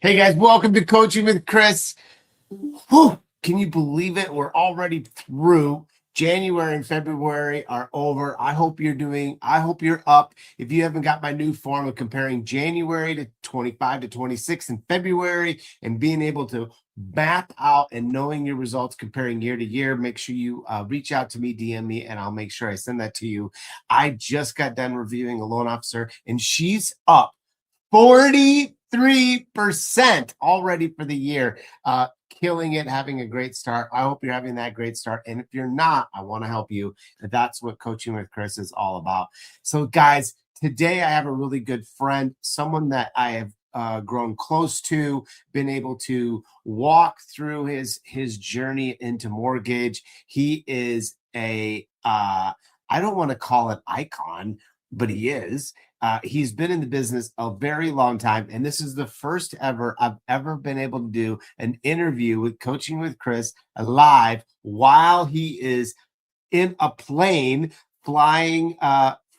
Hey guys, welcome to Coaching with Chris. Whew, can you believe it? We're already through. January and February are over. I hope you're up. If you haven't got my new form of comparing January to 25 to 26 in February and being able to map out and knowing your results comparing year to year, make sure you reach out to me, DM me, and I'll make sure I send that to you. I just got done reviewing a loan officer and she's up 43% already for the year. Killing it, having a great start. I hope you're having that great start. And if you're not, I want to help you. That's what Coaching with Chris is all about. So, guys, today I have a really good friend, someone that I have grown close to, been able to walk through his journey into mortgage. He is I don't want to call it icon, but he is. He's been in the business a very long time, and this is the first ever I've ever been able to do an interview with Coaching with Chris live while he is in a plane flying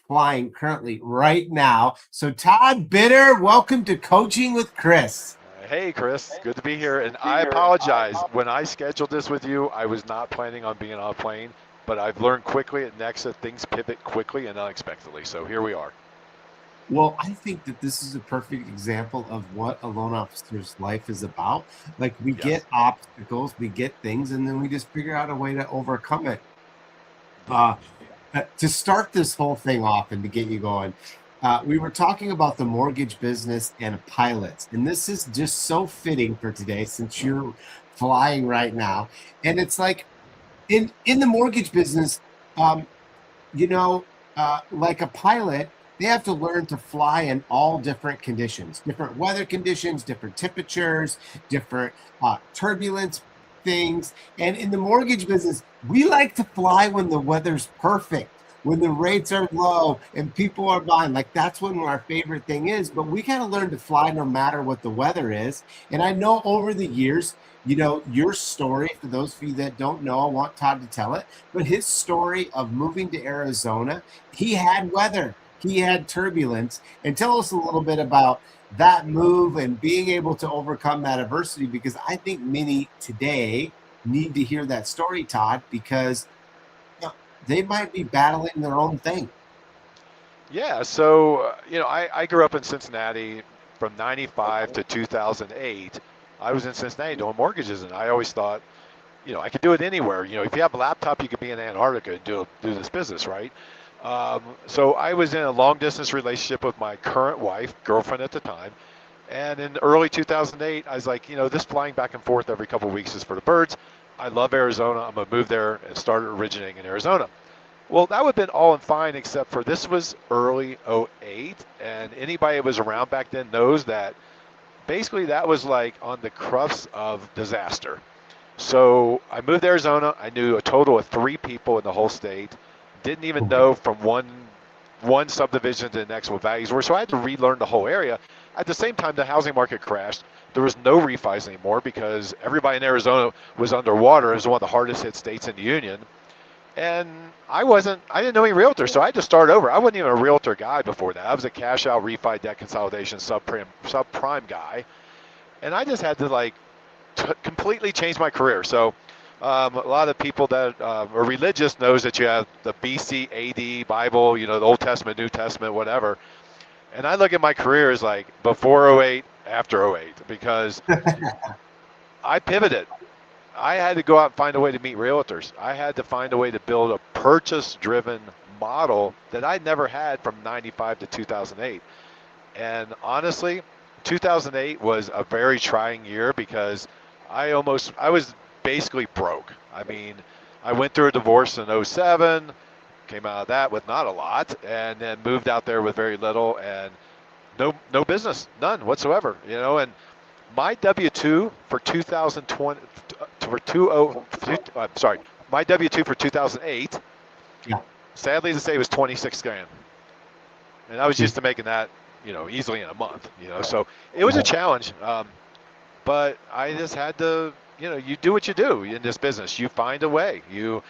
currently right now. So Todd Bitter, welcome to Coaching with Chris. Hey, Chris, good to be here. And I apologize. When I scheduled this with you, I was not planning on being on a plane, but I've learned quickly at Nexa things pivot quickly and unexpectedly. So here we are. Well, I think that this is a perfect example of what a loan officer's life is about. Like we get Yes. obstacles, we get things, and then we just figure out a way to overcome it. To start this whole thing off and to get you going, we were talking about the mortgage business and pilots, and this is just so fitting for today since you're flying right now. And it's like in the mortgage business, um, like a pilot, they have to learn to fly in all different conditions, different weather conditions, different temperatures, different turbulence things. And in the mortgage business, we like to fly when the weather's perfect, when the rates are low and people are buying. Like that's when our favorite thing is. But we got to learn to fly no matter what the weather is. And I know over the years, your story, for those of you that don't know, I want Todd to tell it, but his story of moving to Arizona, he had weather, he had turbulence. And tell us a little bit about that move and being able to overcome that adversity, because I think many today need to hear that story, Todd, because they might be battling their own thing. Yeah. So I grew up in Cincinnati from 95 to 2008. I was in Cincinnati doing mortgages, and I always thought, I could do it anywhere. If you have a laptop, you could be in Antarctica and do this business, right? So I was in a long distance relationship with my current wife, girlfriend at the time. And in early 2008, I was like, this flying back and forth every couple of weeks is for the birds. I love Arizona. I'm going to move there and start originating in Arizona. Well, that would have been all and fine, except for this was early '08. And anybody that was around back then knows that basically that was like on the crux of disaster. So I moved to Arizona. I knew a total of 3 people in the whole state. Didn't even know from one subdivision to the next what values were. So I had to relearn the whole area. At the same time, the housing market crashed. There was no refis anymore because everybody in Arizona was underwater. It was one of the hardest hit states in the union. And I didn't know any realtors, so I had to start over. I wasn't even a realtor guy before that. I was a cash out refi debt consolidation subprime guy. And I just had to completely change my career. So a lot of people that are religious knows that you have the BC AD Bible, the Old Testament, New Testament, whatever. And I look at my career as like before '08, after '08, because I pivoted. I had to go out and find a way to meet realtors. I had to find a way to build a purchase-driven model that I'd never had from 95 to 2008. And honestly, 2008 was a very trying year because I was basically broke. I mean, I went through a divorce in '07, came out of that with not a lot, and then moved out there with very little and no business, none whatsoever, and my W-2 for 2020 for 20 I'm sorry, my W-2 for 2008, Yeah. sadly to say, was 26 grand. And I was used to making that, easily in a month, so it was a challenge. But I just had to, you do what you do in this business. You find a way. You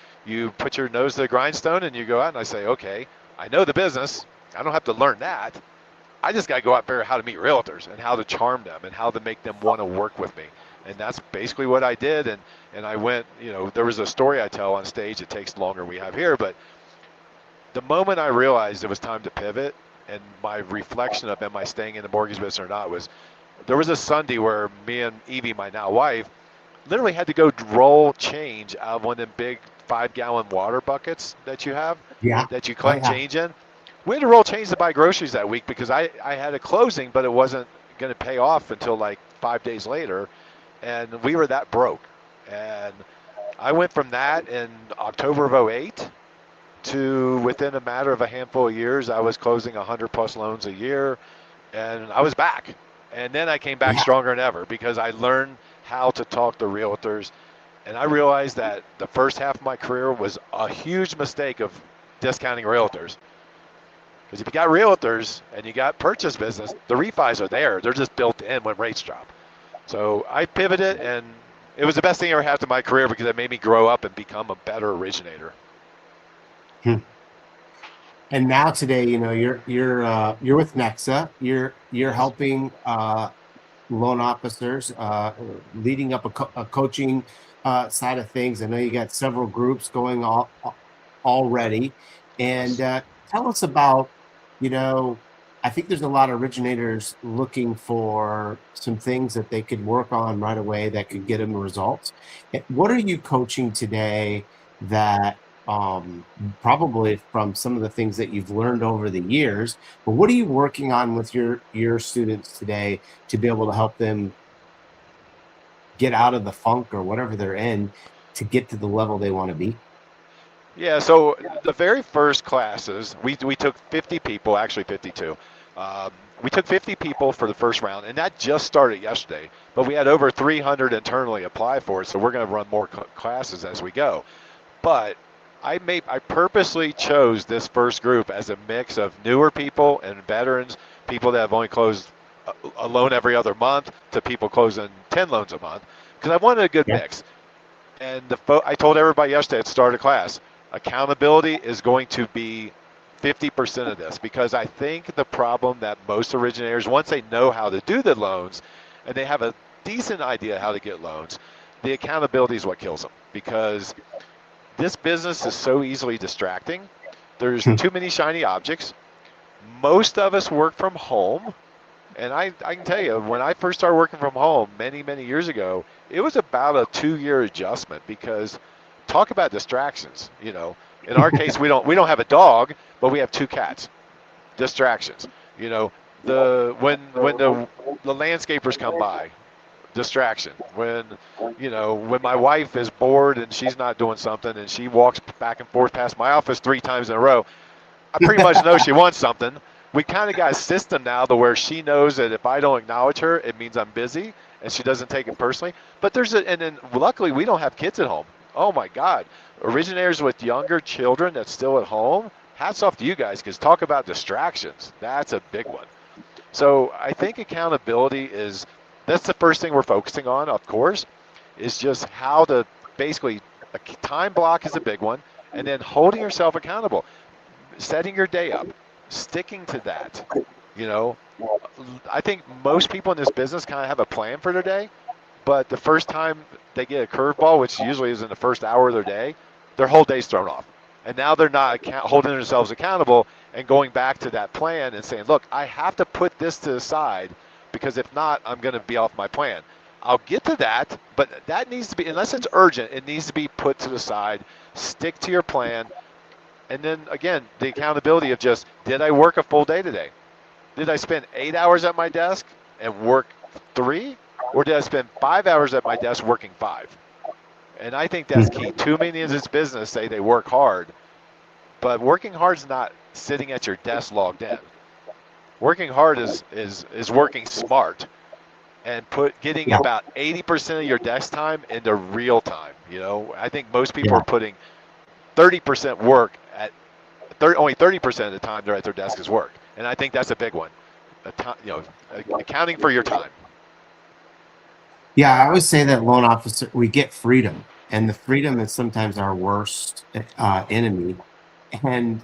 put your nose to the grindstone and you go out and I say, okay, I know the business. I don't have to learn that. I just got to go out and figure out how to meet realtors and how to charm them and how to make them want to work with me. And that's basically what I did. And I went, there was a story I tell on stage. It takes longer we have here, but the moment I realized it was time to pivot, and my reflection of am I staying in the mortgage business or not was, there was a Sunday where me and Evie, my now wife, literally had to go roll change out of one of them big 5-gallon water buckets that you have, Yeah. that you Oh, collect yeah. change in. We had to roll change to buy groceries that week because I had a closing, but it wasn't going to pay off until like 5 days later. And we were that broke. And I went from that in October of '08 to within a matter of a handful of years, I was closing 100 plus loans a year, and I was back. And then I came back Yeah. stronger than ever because I learned how to talk to realtors. And I realized that the first half of my career was a huge mistake of discounting realtors. Because if you got realtors and you got purchase business, the refis are there. They're just built in when rates drop. So I pivoted, and it was the best thing I ever had to my career because it made me grow up and become a better originator. Hmm. And now today, you're with Nexa. You're Yes. helping loan officers, leading up a coaching side of things. I know you got several groups going already. And Yes. tell us about, you know, I think there's a lot of originators looking for some things that they could work on right away that could get them results. What are you coaching today that probably from some of the things that you've learned over the years, but what are you working on with your students today to be able to help them get out of the funk or whatever they're in to get to the level they want to be? Yeah, so the very first classes, we took 50 people, actually 52. Um, we took 50 people for the first round, and that just started yesterday. But we had over 300 internally apply for it, so we're going to run more classes as we go. But I purposely chose this first group as a mix of newer people and veterans, people that have only closed a loan every other month to people closing 10 loans a month, because I wanted a good Yeah. mix. And I told everybody yesterday at the start of class, accountability is going to be 50% of this, because I think the problem that most originators, once they know how to do the loans and they have a decent idea how to get loans, the accountability is what kills them, because this business is so easily distracting. There's too many shiny objects. Most of us work from home. And I can tell you, when I first started working from home many, many years ago, it was about a 2-year adjustment, because talk about distractions. In our case, we don't have a dog, but we have 2 cats. Distractions. You know, when the landscapers come by, distraction. When my wife is bored and she's not doing something and she walks back and forth past my office 3 times in a row, I pretty much know she wants something. We kind of got a system now to where she knows that if I don't acknowledge her, it means I'm busy, and she doesn't take it personally. But and then luckily we don't have kids at home. Oh my God, originators with younger children that's still at home. Hats off to you guys, because talk about distractions. That's a big one. So I think accountability that's the first thing we're focusing on, of course, is just how to basically, a time block is a big one, and then holding yourself accountable, setting your day up, sticking to that. You know, I think most people in this business kind of have a plan for their day, but the first time they get a curveball, which usually is in the first hour of their day, their whole day's thrown off. And now they're not holding themselves accountable and going back to that plan and saying, look, I have to put this to the side, because if not, I'm going to be off my plan. I'll get to that, but that needs to be, unless it's urgent, it needs to be put to the side. Stick to your plan. And then again, the accountability of just, did I work a full day today? Did I spend 8 hours at my desk and work 3? Or did I spend 5 hours at my desk working 5? And I think that's key. Too many in this business say they work hard, but working hard is not sitting at your desk logged in. Working hard is working smart and getting Yeah. about 80% of your desk time into real time. I think most people Yeah. are putting 30% work at only 30% of the time they're at their desk is work, and I think that's a big one. Accounting for your time. Yeah, I always say that loan officer, we get freedom, and the freedom is sometimes our worst enemy. And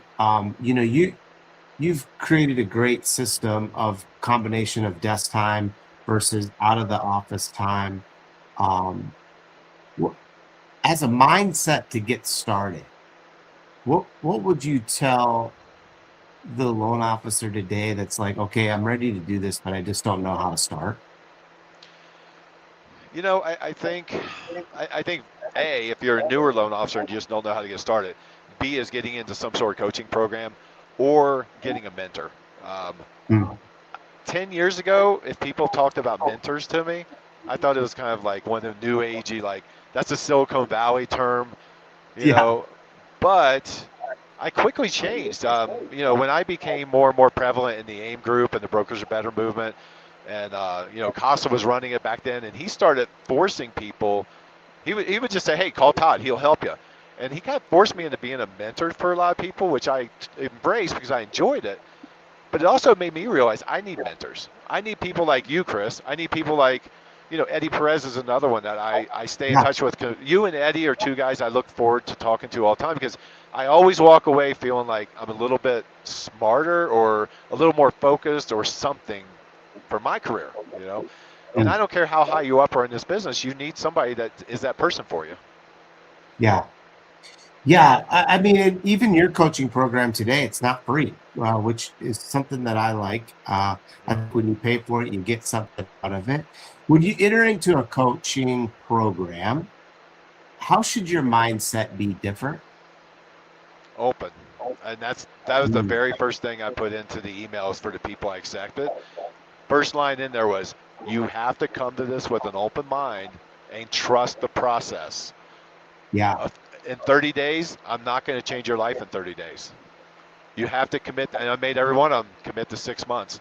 you've created a great system of combination of desk time versus out of the office time. Um, wh- as a mindset to get started, what would you tell the loan officer today that's like, okay, I'm ready to do this, but I just don't know how to start? I think A, if you're a newer loan officer and you just don't know how to get started, B is getting into some sort of coaching program or getting a mentor. Um, Mm. 10 years ago, if people talked about mentors to me, I thought it was kind of like one of the new agey, like that's a Silicon Valley term, you Yeah. know. But I quickly changed. When I became more and more prevalent in the AIM group and the Brokers Are Better movement, and Casa was running it back then, and he started forcing people. He would just say, "Hey, call Todd. He'll help you." And he kind of forced me into being a mentor for a lot of people, which I embraced because I enjoyed it. But it also made me realize I need mentors. I need people like you, Chris. I need people like, Eddie Perez is another one that I stay in Yeah. touch with. You and Eddie are two guys I look forward to talking to all the time because I always walk away feeling like I'm a little bit smarter or a little more focused or something for my career. And Mm. I don't care how high you up are in this business, you need somebody that is that person for you. Yeah. Yeah, I mean, and even your coaching program today, it's not free, which is something that I like. I think when you pay for it, you get something out of it. When you enter into a coaching program, how should your mindset be different? Open. And that was the Mm. very first thing I put into the emails for the people I accepted. First line in there was, you have to come to this with an open mind and trust the process. Yeah, Of- In 30 days, I'm not going to change your life in 30 days. You have to commit, and I made every one of them commit to 6 months.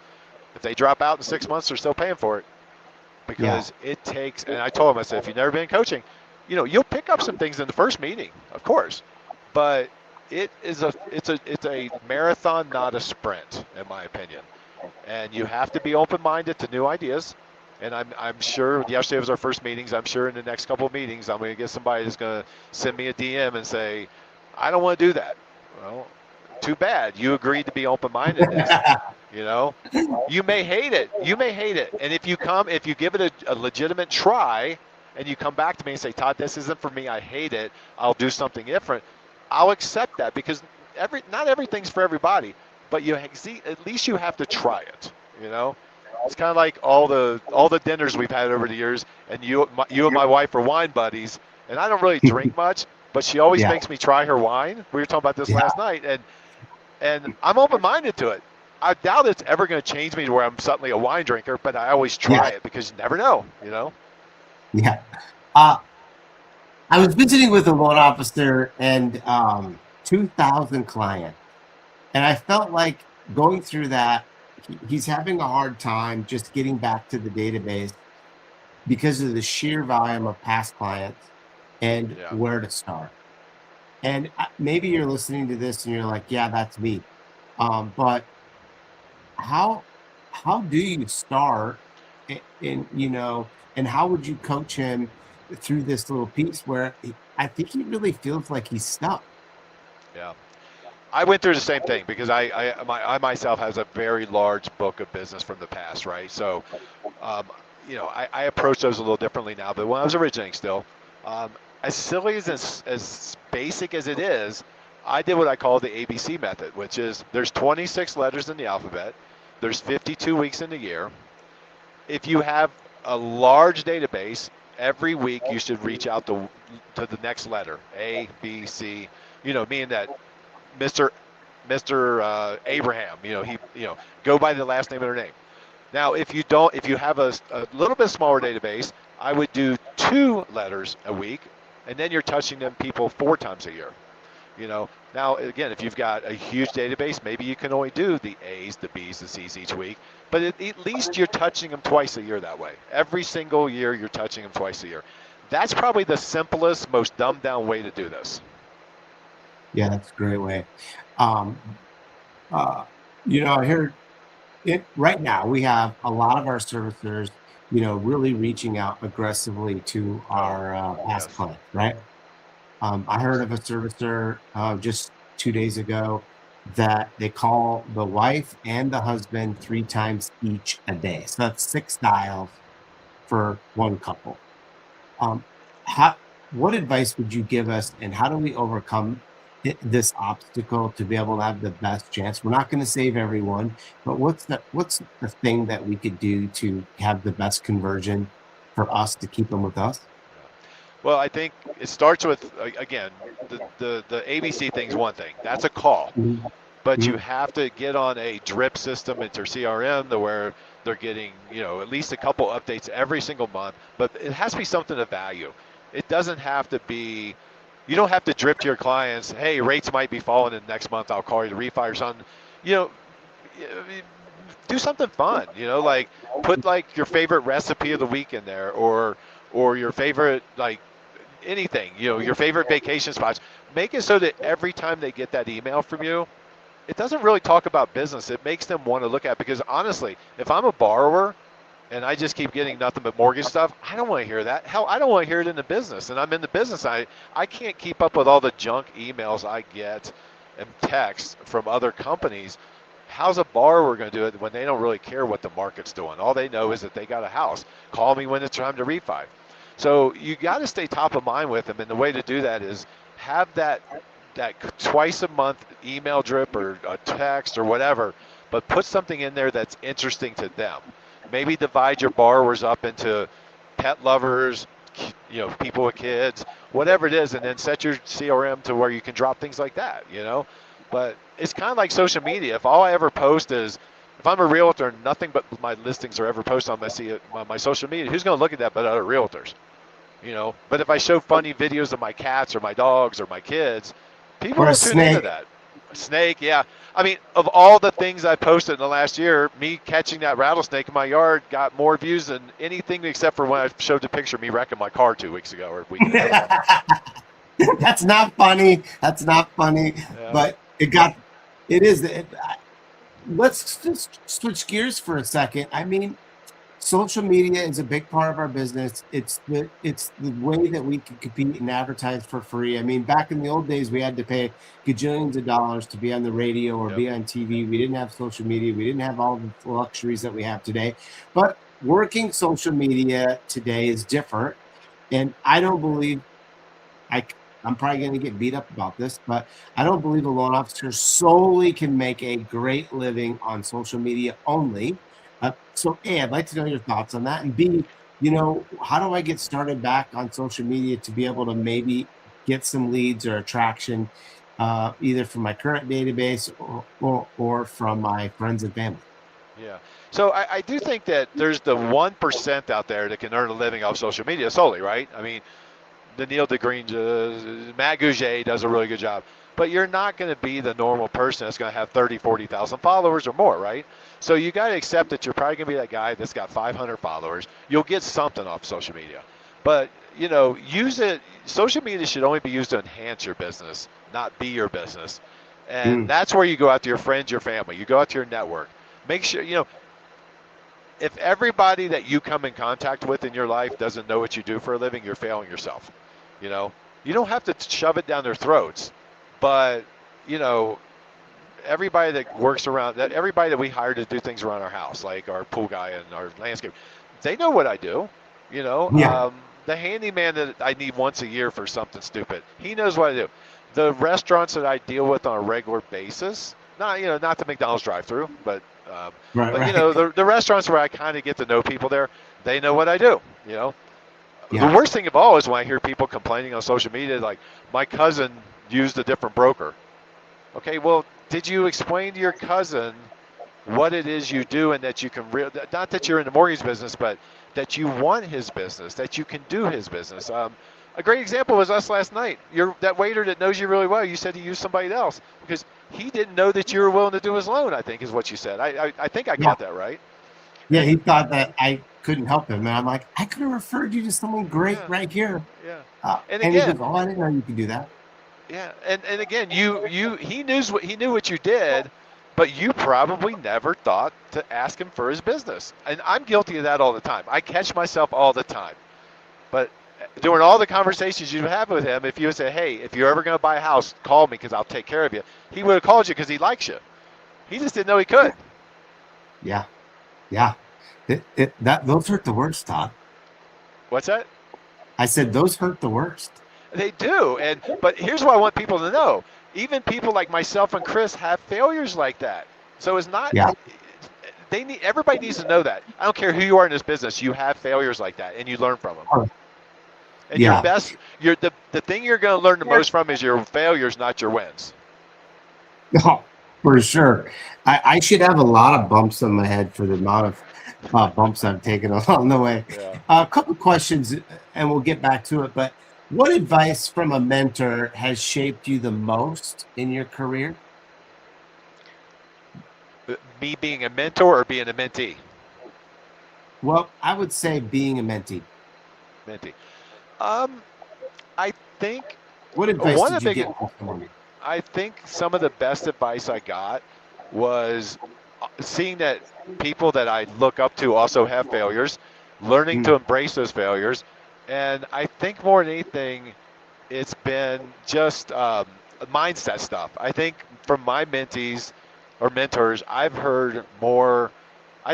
If they drop out in 6 months, they're still paying for it yeah, because it takes. And I told them, I said, if you've never been coaching, you'll pick up some things in the first meeting, of course, but it's a marathon, not a sprint, in my opinion. And you have to be open-minded to new ideas. And I'm sure yesterday was our first meetings. I'm sure in the next couple of meetings, I'm going to get somebody that's going to send me a DM and say, I don't want to do that. Well, too bad. You agreed to be open-minded. You know, you may hate it. You may hate it. And if you give it a legitimate try, and you come back to me and say, Todd, this isn't for me. I hate it. I'll do something different. I'll accept that because not everything's for everybody. But you see, at least you have to try it. You know, it's kind of like all the dinners we've had over the years, and you and my wife are wine buddies, and I don't really drink much, but she always yeah, makes me try her wine. We were talking about this yeah, last night, and I'm open-minded to it. I doubt it's ever going to change me to where I'm suddenly a wine drinker, but I always try yeah, it because you never know. yeah. Uh, I was visiting with a loan officer and 2,000 clients. And I felt like going through that, he's having a hard time just getting back to the database because of the sheer volume of past clients and Yeah. where to start. And maybe you're listening to this and you're like, yeah, that's me. But how how do you start and how would you coach him through this little piece where I think he really feels like he's stuck. Yeah. I went through the same thing because I myself has a very large book of business from the past, right? So, um, I approach those a little differently now. But when I was originating still, um, as silly as basic as it is, I did what I call the ABC method, which is there's 26 letters in the alphabet, there's 52 weeks in the year. If you have a large database, every week you should reach out to the next letter, A, B, C. Meaning that Mr. Abraham. Go by the last name of their name. Now, if you have a little bit smaller database, I would do 2 letters a week, and then you're touching them people 4 times a year. Now again, if you've got a huge database, maybe you can only do the A's, the B's, the C's each week, but at least you're touching them twice a year that way. Every single year, you're touching them twice a year. That's probably the simplest, most dumbed down way to do this. Yeah, that's a great way. um uh I heard it right now. We have a lot of our servicers, really reaching out aggressively to Oh, our past yes, clients, right? I heard yes. of a servicer just 2 days ago that they call the wife and the husband 3 times each a day. So that's 6 dials for one couple. Um, how, what advice would you give us, and how do we overcome this obstacle to be able to have the best chance? We're not going to save everyone, but what's the thing that we could do to have the best conversion for us to keep them with us? Well, I think it starts with, again, the ABC thing's one thing. That's a call. Mhm. But you Mhm. have to get on a drip system into CRM to where they're getting, at least a couple updates every single month. But it has to be something of value. It doesn't have to be. You don't have to drip to your clients. Hey, rates might be falling in next month. I'll call you to refi or something. You know, do something fun. Like put like your favorite recipe of the week in there, or your favorite like anything. Your favorite vacation spots. Make it so that every time they get that email from you, it doesn't really talk about business. It makes them want to look at it because honestly, if I'm a borrower and I just keep getting nothing but mortgage stuff, I don't want to hear that. Hell, I don't want to hear it in the business. And I'm in the business. I can't keep up with all the junk emails I get and texts from other companies. How's a borrower going to do it when they don't really care what the market's doing? All they know is that they got a house. Call me when it's time to refi. So you got to stay top of mind with them, and the way to do that is have that twice a month email drip or a text or whatever, but put something in there that's interesting to them. Maybe divide your borrowers up into pet lovers, people with kids, whatever it is, and then set your CRM to where you can drop things like that. But it's kind of like social media. If all I ever post is, if I'm a realtor and nothing but my listings are ever posted on my social media, who's going to look at that but other realtors? But if I show funny videos of my cats or my dogs or my kids, people Or a will tune into snake? that. A snake, yeah. I mean, of all the things I posted in the last year, me catching that rattlesnake in my yard got more views than anything except for when I showed the picture of me wrecking my car 2 weeks ago or a week and a half ago. That's not funny. That's not funny. Yeah, But it is. Let's just switch gears for a second. I mean, social media is a big part of our business. It's the way that we can compete and advertise for free. I mean, back in the old days, we had to pay gajillions of dollars to be on the radio or yep, be on TV. We didn't have social media. We didn't have all the luxuries that we have today. But working social media today is different. And I don't believe I I'm probably going to get beat up about this, but I don't believe a loan officer solely can make a great living on social media only. So, A, I'd like to know your thoughts on that, and B, how do I get started back on social media to be able to maybe get some leads or attraction, either from my current database or from my friends and family? yeah. So I do think that there's the 1% out there that can earn a living off social media solely, right? I mean, the Neil deGrange, Matt Gouget does a really good job. But you're not going to be the normal person that's going to have 30, 40,000 followers or more, right? So you got to accept that you're probably going to be that guy that's got 500 followers. You'll get something off social media. But, use it. Social media should only be used to enhance your business, not be your business. And Mm, that's where you go out to your friends, your family. You go out to your network. Make sure, if everybody that you come in contact with in your life doesn't know what you do for a living, you're failing yourself. You know, you don't have to shove it down their throats, but you know, everybody that works around that, everybody that we hire to do things around our house, like our pool guy and our landscape, they know what I do. You know, yeah, the handyman that I need once a year for something stupid, he knows what I do. The restaurants that I deal with on a regular basis, not the McDonald's drive-through, but right, right. the restaurants where I kind of get to know people there, they know what I do. You know, the Yeah. worst thing of all is when I hear people complaining on social media, like my cousin used a different broker. Okay, well, did you explain to your cousin what it is you do and that you can not that you're in the mortgage business, but that you want his business, that you can do his business. A great example was us last night. That waiter that knows you really well. You said he used somebody else because he didn't know that you were willing to do his loan. I think is what you said. I think I Yeah. caught that right. Yeah, And he thought that I couldn't help him. And I'm like, I could have referred you to someone great yeah, right here. yeah. And And he goes, again, oh, I didn't know you could do that. yeah, and again, he knew what you did, but you probably never thought to ask him for his business. And I'm guilty of that all the time. I catch myself all the time. But during all the conversations you have with him, if you would say, hey, if you're ever going to buy a house, call me because I'll take care of you, he would have called you because he likes you. He just didn't know he could. Yeah. Yeah. Those hurt the worst, Todd. What's that? I said those hurt the worst. They do. But here's what I want people to know. Even people like myself and Chris have failures like that. So it's not Yeah. everybody needs to know that. I don't care who you are in this business, you have failures like that and you learn from them. And your Yeah. best the thing you're going to learn the most from is your failures, not your wins. Oh, for sure. I should have a lot of bumps on my head for the amount of bumps I've taken along the way. Yeah. A couple questions, and we'll get back to it. But what advice from a mentor has shaped you the most in your career? Me being a mentor or being a mentee? Well, I would say being a mentee. Mentee. I think What advice one did of the you big, get from someone? I think some of the best advice I got was seeing that people that I look up to also have failures, learning to Mm, embrace those failures. And I think more than anything, it's been just mindset stuff. I think from my mentees or mentors, I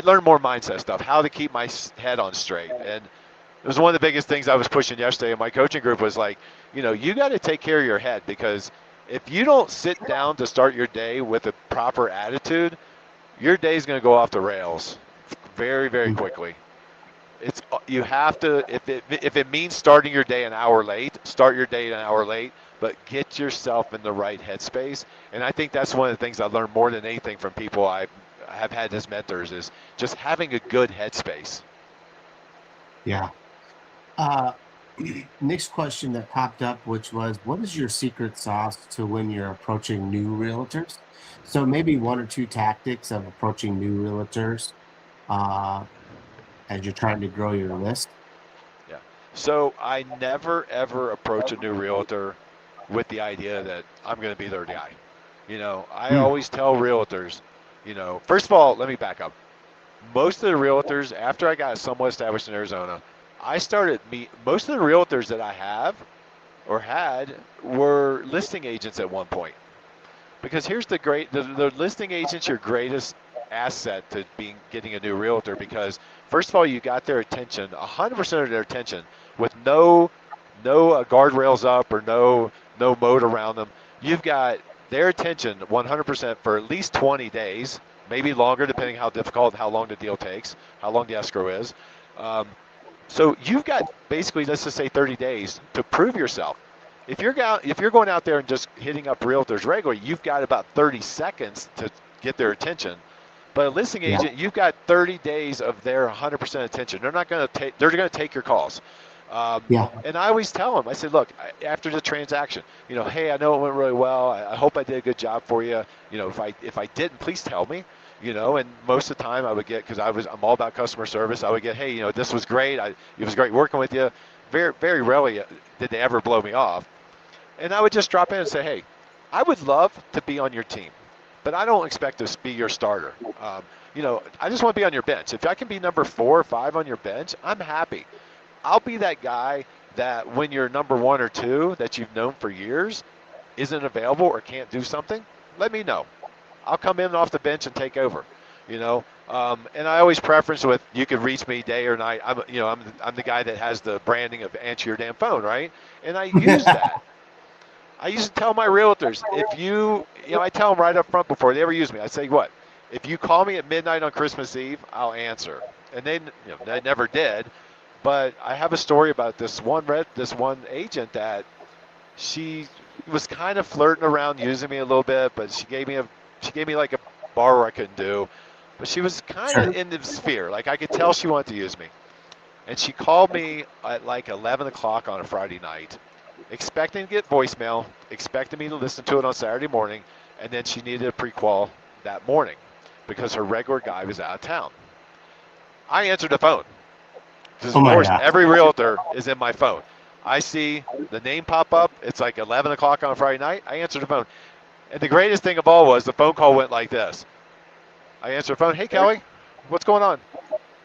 learned more mindset stuff, how to keep my head on straight. And it was one of the biggest things I was pushing yesterday in my coaching group was like, you got to take care of your head because if you don't sit down to start your day with a proper attitude, your day's going to go off the rails very, very mm. quickly. You have to if it means starting your day an hour late, start your day an hour late, but get yourself in the right headspace. And I think that's one of the things I learned more than anything from people I have had as mentors is just having a good headspace. Yeah. Next question that popped up, which was, what is your secret sauce to when you're approaching new realtors? So maybe one or two tactics of approaching new realtors uh, as you're trying to grow your list. Yeah. So I never ever approach a new realtor with the idea that I'm going to be their guy. I Mm, always tell realtors, first of all, let me back up. Most of the realtors, after I got somewhat established in Arizona, most of the realtors that I have or had were listing agents at one point. Because here's the listing agent's your greatest asset to getting a new realtor because first of all you got their attention 100% of their attention with no guardrails up or no moat around them. You've got their attention 100% for at least 20 days, maybe longer depending how difficult, how long the deal takes, how long the escrow is. um, so you've got basically, let's just say 30 days to prove yourself. If you're going out there and just hitting up realtors regularly, you've got about 30 seconds to get their attention. But a listing yeah, agent, you've got 30 days of their 100% attention. They're not going to take. They're going to take your calls. yeah, And I always tell them, I said, look, after the transaction, hey, I know it went really well. I hope I did a good job for you. If I didn't, please tell me. And most of the time I would get, because I'm all about customer service. I would get, hey, this was great. It was great working with you. Very, very rarely did they ever blow me off. And I would just drop in and say, hey, I would love to be on your team, but I don't expect to be your starter. I just want to be on your bench. If I can be number 4 or 5 on your bench, I'm happy. I'll be that guy that when you're number 1 or 2 that you've known for years isn't available or can't do something, let me know. I'll come in off the bench and take over. And I always preference with you can reach me day or night. I'm the guy that has the branding of answer your damn phone, right? And I use that. I used to tell my realtors, I tell them right up front before they ever use me, I say, what? If you call me at midnight on Christmas Eve, I'll answer. And they never did. But I have a story about this one agent that she was kind of flirting around using me a little bit, but she gave me like a bar where I couldn't do. But she was kind of sure. in the sphere. Like I could tell she wanted to use me. And she called me at like 11 o'clock on a Friday night, expecting to get voicemail, expecting me to listen to it on Saturday morning, and then she needed a prequal that morning because her regular guy was out of town. I answered the phone because, Oh of my course, God. every realtor is in my phone. I see the name pop up. It's like 11 o'clock on Friday night. I answered the phone. And the greatest thing of all was the phone call went like this. I answered the phone. Hey, Kelly, what's going on?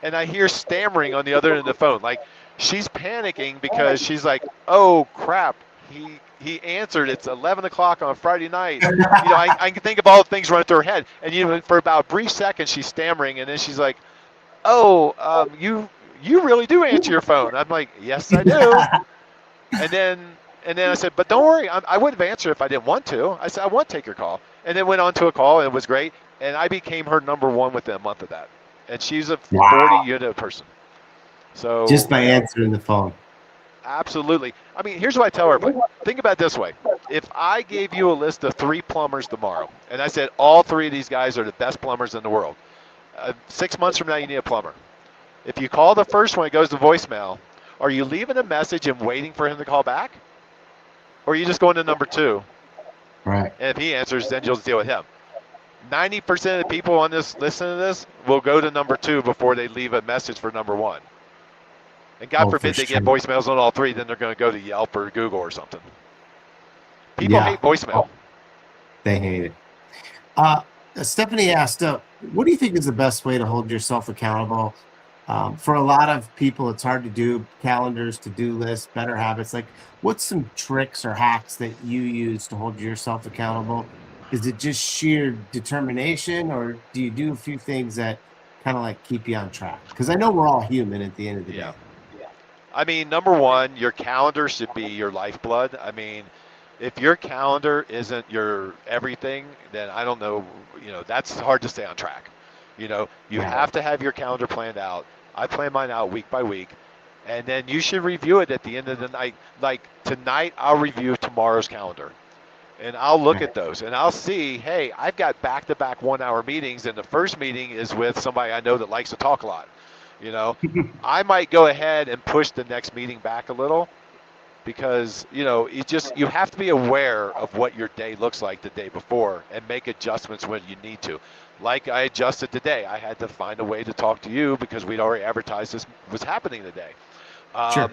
And I hear stammering on the other end of the phone. Like she's panicking because she's like, oh crap, he answered. It's 11 o'clock on Friday night. I can think of all the things running through her head. And for about a brief second, she's stammering, and then she's like, oh, you really do answer your phone. I'm like, yes, I do. And then I said, but don't worry, I would have answered if I didn't want to. I said, I want to take your call. And then went on to a call, and it was great. And I became her number one within a month of that. And she's a Wow. 40-unit person. So Just by answering the phone. absolutely. I mean, here's what I tell everybody. Think about it this way. If I gave you a list of 3 plumbers tomorrow, and I said all 3 of these guys are the best plumbers in the world, 6 months from now, you need a plumber. If you call the first one, it goes to voicemail. Are you leaving a message and waiting for him to call back? Or are you just going to number 2? Right. And if he answers, then you'll deal with him. 90% of the people on this listening to this will go to number 2 before they leave a message for number 1. And God forbid they get voicemails on all 3, then they're going to go to Yelp or Google or something. People hate voicemail. They hate it. Stephanie asked, what do you think is the best way to hold yourself accountable? For a lot of people, it's hard to do calendars, to-do lists, better habits. Like, what's some tricks or hacks that you use to hold yourself accountable? Is it just sheer determination, or do you do a few things that kind of like keep you on track? Because I know we're all human at the end of the day. I mean, number 1, your calendar should be your lifeblood. I mean, if your calendar isn't your everything, then I don't know, that's hard to stay on track. You have to have your calendar planned out. I plan mine out week by week, and then you should review it at the end of the night. Like tonight, I'll review tomorrow's calendar, and I'll look at those, and I'll see, hey, I've got back-to-back 1-hour meetings, and the first meeting is with somebody I know that likes to talk a lot. I might go ahead and push the next meeting back a little, because you have to be aware of what your day looks like the day before and make adjustments when you need to. Like I adjusted today, I had to find a way to talk to you because we'd already advertised this was happening today. Sure.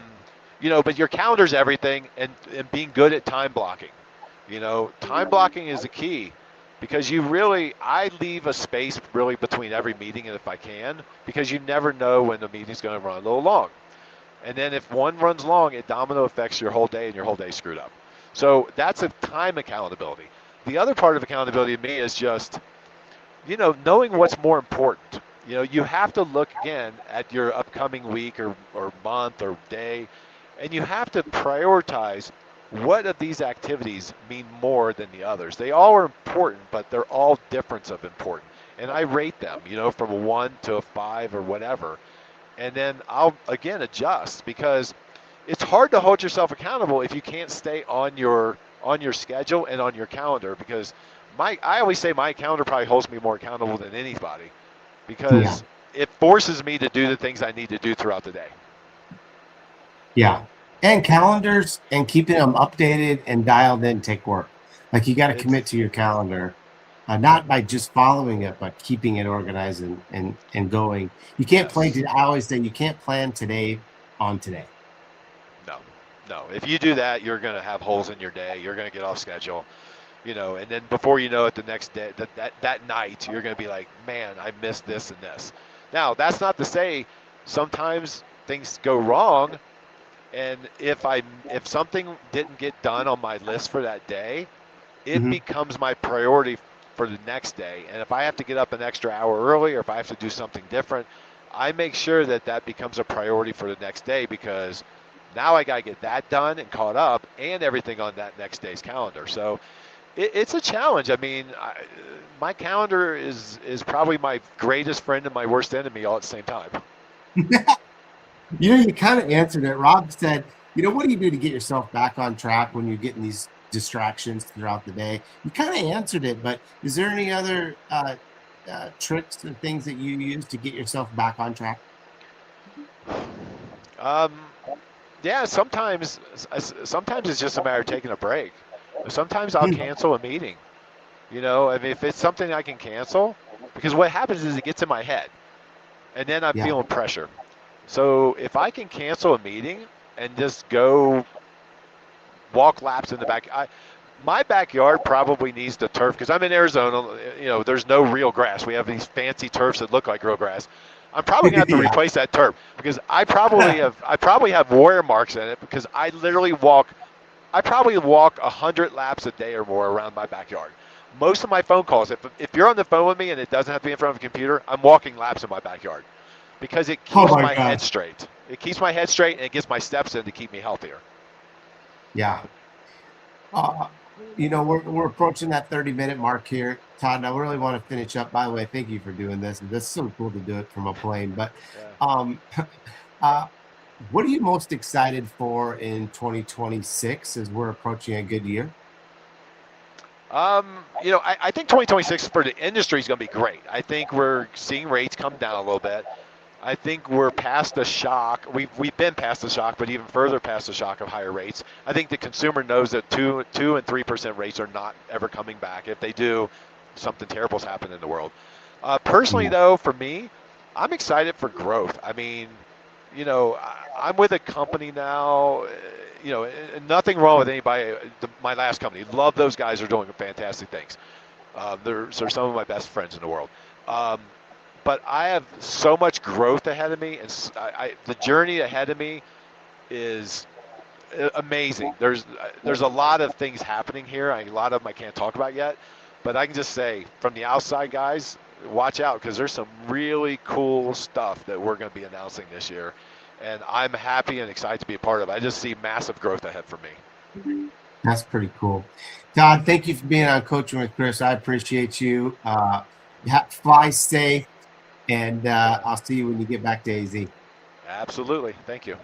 But your calendar's everything, and being good at time blocking. Time blocking is the key, because I leave a space really between every meeting, and if I can, because you never know when the meeting's going to run a little long. And then if one runs long, it domino affects your whole day, and your whole day screwed up. So that's a time accountability. The other part of accountability to me is just, knowing what's more important. You have to look again at your upcoming week or month or day, and you have to prioritize what of these activities mean more than the others. They all are important, but they're all different of important. And I rate them, from a 1 to a 5 or whatever. And then I'll, again, adjust, because it's hard to hold yourself accountable if you can't stay on your schedule and on your calendar, because I always say my calendar probably holds me more accountable than anybody, because it forces me to do the things I need to do throughout the day. Yeah. And calendars and keeping them updated and dialed in take work. Like, you got to commit to your calendar. Not by just following it, but keeping it organized and going. You can't plan. I always say you can't plan today on today. No. If you do that, you're going to have holes in your day. You're going to get off schedule, and then before you know it, the next day, that night, you're going to be like, man, I missed this and this. Now, that's not to say sometimes things go wrong, and if something didn't get done on my list for that day, it becomes my priority for the next day. And if I have to get up an extra hour early, or if I have to do something different, I make sure that becomes a priority for the next day, because now I got to get that done and caught up, and everything on that next day's calendar. So it's a challenge. I mean, my calendar is probably my greatest friend and my worst enemy all at the same time. You kind of answered it. Rob said, what do you do to get yourself back on track when you're getting these distractions throughout the day? You kind of answered it, but is there any other tricks and things that you use to get yourself back on track? Yeah, sometimes it's just a matter of taking a break. Sometimes I'll cancel a meeting. If it's something I can cancel, because what happens is it gets in my head, and then I'm feeling pressure. So if I can cancel a meeting and just go walk laps in the back, my backyard probably needs the turf, because I'm in Arizona. There's no real grass. We have these fancy turfs that look like real grass. I'm probably gonna have to Yeah. replace that term because I probably have warrior marks in it because I literally walk. I probably walk 100 laps a day or more around my backyard. Most of my phone calls, if you're on the phone with me and it doesn't have to be in front of a computer, I'm walking laps in my backyard because it Oh keeps my my head gosh. straight. It keeps my head straight and it gets my steps in to keep me healthier. Yeah. Uh, we're approaching that 30-minute mark here, Todd. And I really want to finish up. By the way, thank you for doing this. This is so cool to do it from a plane. But Yeah. um, uh, what are you most excited for in 2026 as we're approaching a good year? I think 2026 for the industry is going to be great. I think we're seeing rates come down a little bit. I think we're past the shock. We've been past the shock, but even further past the shock of higher rates. I think the consumer knows that 2 and 3% rates are not ever coming back. If they do, something terrible's happened in the world. Personally, Yeah. though, for me, I'm excited for growth. I mean, I'm with a company now. Nothing wrong with anybody. My last company, love those guys. Are doing fantastic things. They're some of my best friends in the world. Um, but I have so much growth ahead of me, and the journey ahead of me is amazing. There's a lot of things happening here. A lot of them I can't talk about yet, but I can just say from the outside, guys, watch out because there's some really cool stuff that we're going to be announcing this year, and I'm happy and excited to be a part of it. I just see massive growth ahead for me. That's pretty cool. Todd, thank you for being on Coaching with Chris. I appreciate you. Fly safe, and I'll see you when you get back to AZ. Absolutely. Thank you.